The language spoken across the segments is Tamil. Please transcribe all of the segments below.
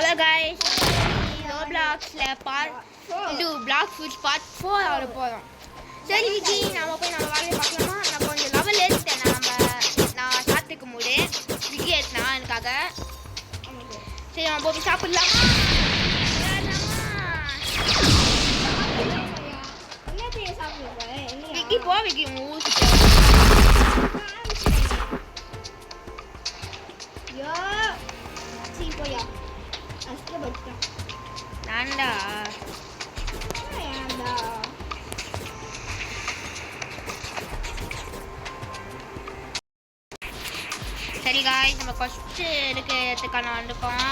Hello guys, Robloxல Blox Fruits Part 4 ஆட போறோம். சரி விக்கி, நாம போய் நம்ம வேலையை பார்க்கலாமா? நான் கொஞ்சம் லெவல் ஏற்றிட்டேன். நான் சாப்பிட்டுக்க மூடு விக்கி ஏற்றினா எனக்காக. சரி நம்ம போய் சாப்பிடலாமா? விக்கி போ விக்கி, உங்க ஊருக்கு நான்டா சரி காய்ஸ், நம்ம ஃபர்ஸ்ட் எடுக்கிறதுக்கான வந்துட்டோம்.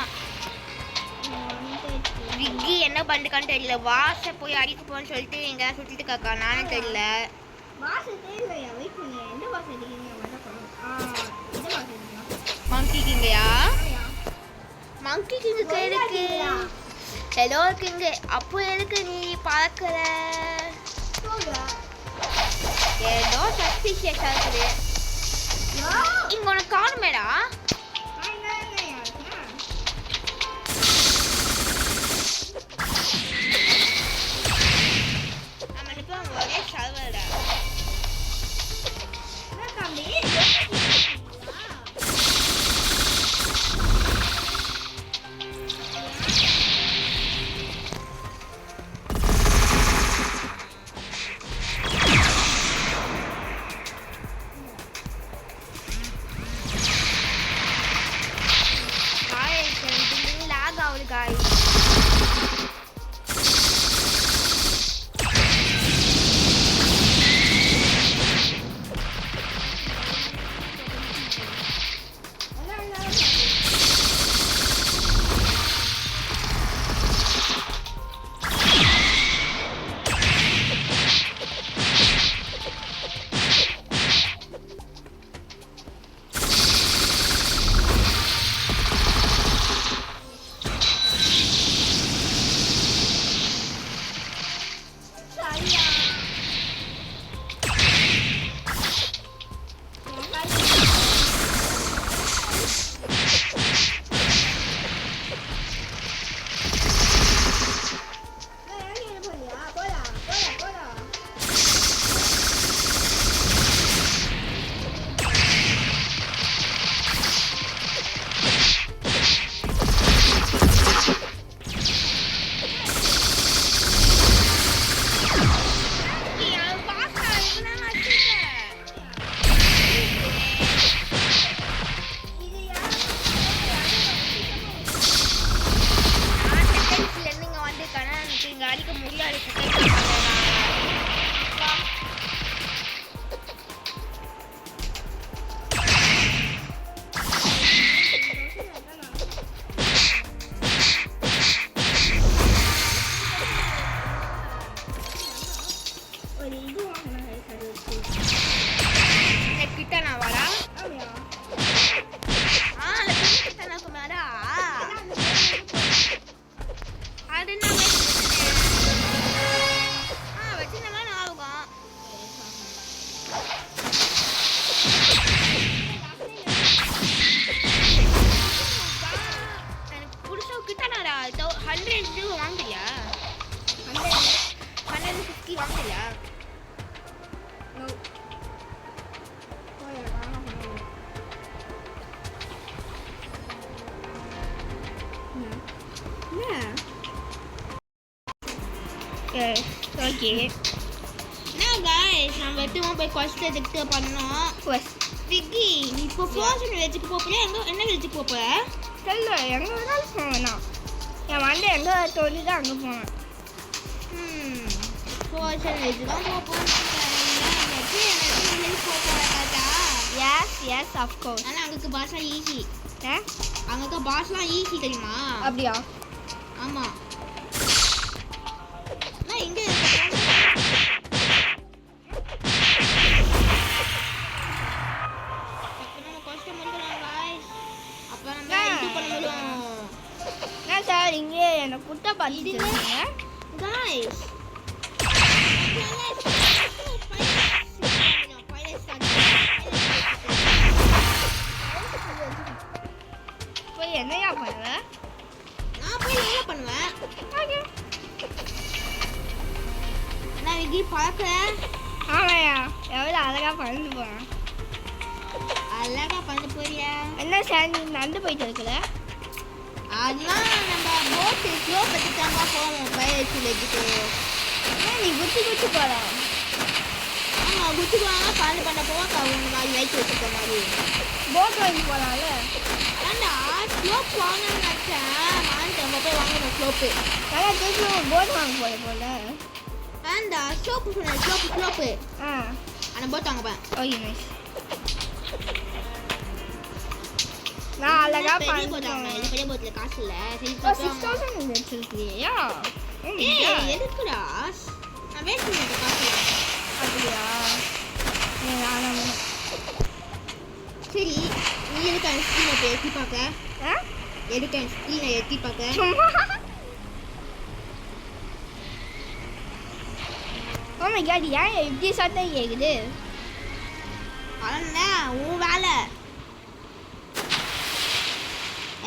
விக்கி என்ன பண்ணிருக்கான்னு தெரியல. வாச போய் அடிக்க போன்னு சொல்லிட்டு எங்க சுத்திட்டு இருக்கா, நானும் தெரியல. மங்கி கிங்கயா? மங்கி கிங்கு இருக்கு. ஹலோ கிங்கு, அப்போ எதுக்கு நீ பார்க்கற? ஏதோ சஸ்பிஷியஸா இருக்குது. இங்க உனக்கு காணுமேடா. நம்ம இப்போ ஒரே சர்வர்டா. Guys, அடிக்க முடியாது. கிட்ட நான் வரா அது நான் வாங்கலையா? 150 வாங்கலையா? ஓகே. நான் गाइस நம்ம வெட்டுவோம் போய் quest எடுத்து பண்ணோம். விக்கி, நீ இப்போ ஃப்ரோசன் வில்லேஜ்க்கு போறியா? என்ன வில்லேஜ்க்கு போற? தெரியல, எங்க வேணாலும் போவேனா. என் வண்டி எங்க தோலிதா அங்க போவேன். ஃப்ரோசன் வில்லேஜ் தான் போறேன். Yes, of course. ஆனா அங்கக்கு பாஸ்லாம் ஈஸி. அங்கக்கு பாஸ்லாம் ஈஸி தெரியுமா? அப்படியா? ஆமா. நான் இங்க இங்கே என்ன குட்டை பார்த்துருக்கீங்க guys. போய் என்னையா பண்ணுவ? விக்கி பார்க்கல. ஆமாயா எவ்வளோ அழகா பறந்து போகிறான். அழகா பண்ண போறியா? என்ன சாண்டி நடந்து போயிட்டு இருக்கல? அதெல்லாம் நம்ம போட்டு ஸ்லோ பற்றிட்டாங்க போவோம் பயிற்சி வச்சுட்டு. நீ குச்சி குச்சி போகலாம். ஆமாம் குச்சி போவாங்க காலி பண்ண போவோம் அவங்க மாதிரி வயிற்று வச்சுருக்க மாதிரி. போட் வாங்கி போகலாம்ல. ஏண்டா ஸ்லோப் வாங்கணும்னு நினச்சேன். வாங்கிட்டு நம்ம போய் வாங்கணும் ஸ்லோப்பு. நல்லா திருப்பி போட் வாங்க போல. ஏண்டா ஸ்லோப்பு சொன்னேன் ஸ்லோப்பு. ஆ ஆனால் போட் வாங்கப்பேன். Okay nice. நான் அழகா பெரிய போட் வாங்கினேன். இல்லை பெரிய போட்டில் காசு இல்லை. சரி 6000 வச்சிருக்கியா? ஏய் எதுக்குடா? நான் வேஸ்ட் பண்ணிட்டேன் காசு. அப்படியா? சரி நீ எதுக்கு அந்த ஸ்க்ரீனை போய் எட்டி பார்க்க? ஆ எதுக்கு அந்த ஸ்க்ரீனை எட்டி பார்க்க? சும்மா. ஓ மை காட் ஏன் இப்படி சத்தம் கேக்குது? அதான் உன் வேலை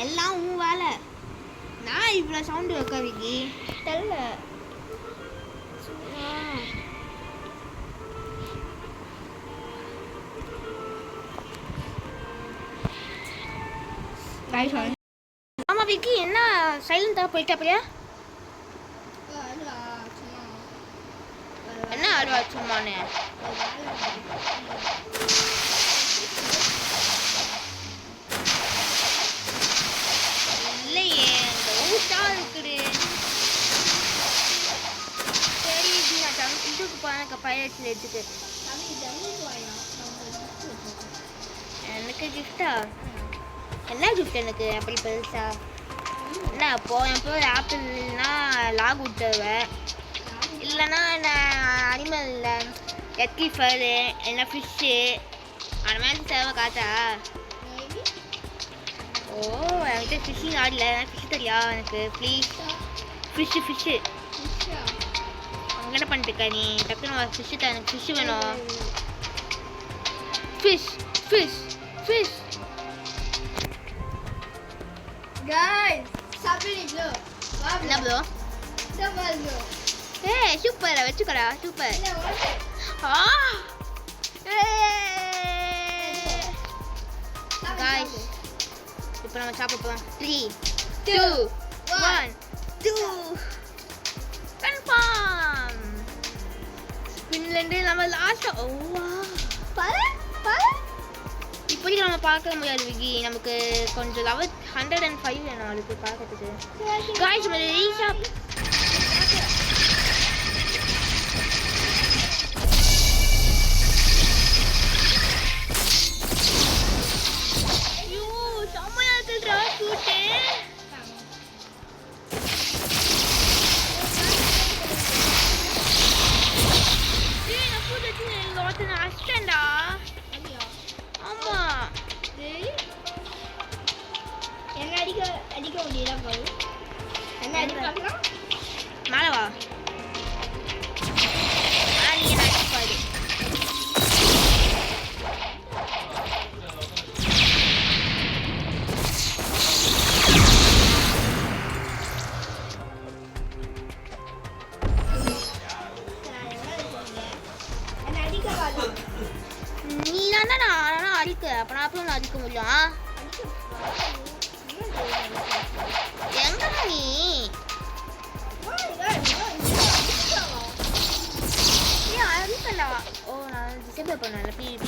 எல்லாம் உன் வேலை. நான் இவ்வளோ சவுண்டு வைக்க விக்கி தெரியல. ஆமா விக்கி என்ன சைலண்டாக போயிட்டு அப்படியா? என்ன அழுவா சும்மானே? இல்லையே இந்த ஊட்டா இருக்குது. சரி நான் இதுக்கு போனக்கு பயிற்சியில் எடுத்துட்டு எனக்கு கிஃப்டா? என்ன கிஃப்ட் எனக்கு அப்படி பெருசா? என்ன என் பேர் ஆப்பிள்னா லாக் விட்டுருவேன். இல்லைன்னா நான் அனிமலில் எக்கி ஃபரு என்ன ஃபிஷ்ஷு அந்த மாதிரி தேவை காத்தா? ஓ என்கிட்ட ஃபிஷ்ஷிங் ஆடல. ஃபிஷ் தெரியா எனக்கு? ப்ளீஸ் ஃபிஷ்ஷு அங்கே என்ன பண்ணிட்டுருக்க நீ? டக்குன்னு ஃபிஷ்ஷு தான். எனக்கு ஃபிஷ்ஷு வேணும். ஃபிஷ் Guys, சாப்பிடு ப்ரோ. என்ன ப்ரோ? Super bro. ஏய் சூப்பர் வச்சுக்கடா சூப்பர். ஆ गाइस இப்போ நம்ம சாப்பிட போறோம். 3 2 1 2 கன்ஃபார்ம். பின்லேருந்து நம்ம லாஸ்ட் பாரு இப்படி நம்ம பார்க்க முடியாது விக்கி. நமக்கு கொஞ்சம் லெவல் 105 வேணும் அதுக்கு பார்க்கறதுக்கு. गाइस நம்ம ரீஷாப் அடிக்க முடியல போது. என்ன அடிக்க பார்க்கலாம்? மேலே வா. நீ என்ன அடிப்பாரு? என்ன அடிக்க பார்க்கலாம்? நீ நான் அடிக்க அப்புறம் அப்புறம் அடிக்க முடியும். எங்க நீ? அடிக்கலா? ஓ நான் டிசேபிள் பண்ணல. பிபி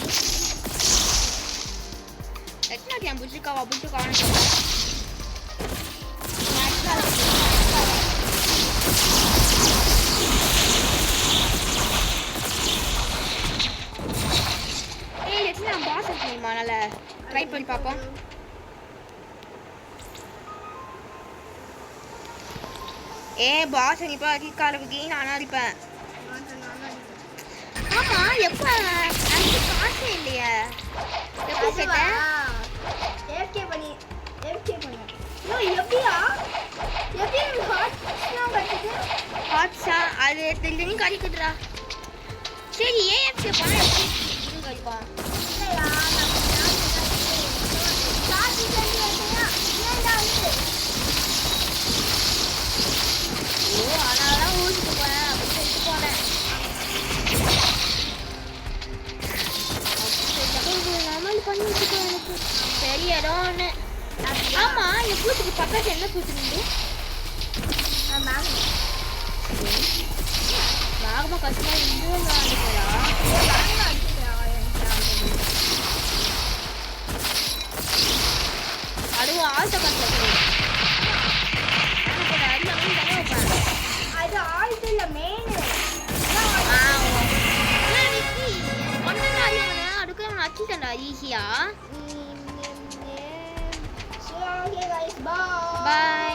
எத்தனை புடிச்சுக்காவா ஏய் எத்தனை பாஸ் இருக்குமா? நல்லா ட்ரை பண்ணி பார்ப்போம். பாஸ் இப்போ அடிக்காரவுக்கு நானும் அடிப்பேன். ஆமா எப்ப எனக்கு காசே இல்லையே. எப்படி செட்டேன்? ஏகே பண்ண யோ எப்படியா? எப்படி ஹாட்ஸ்லாம் கட்டிட்டு ஹாட்ஸா அது தெரிஞ்சு கடிக்குதுடா. சரி ஏஎஃப்கே பண்ண எப்படி இது கடிப்பான்? இல்லையா சாதி செஞ்சு வச்சியா? ஏன்டா இது? ஓ அதனால ஊருக்கு போனேன் அப்படி சொல்லிட்டு போனேன். ஏதோ ஒன்று. ஆமா இந்த பூச்சிக்கு பக்கத்துல என்ன பூச்சி நின்று வாகமா கஷ்டமா இருந்து அதுவும் ஆழ்த்த கஷ்டம் அது ஆழ்த்து இல்லை மெயின். அதுக்கு அவனை அச்சுட்டா ஈஸியா. So okay guys, bye. Bye.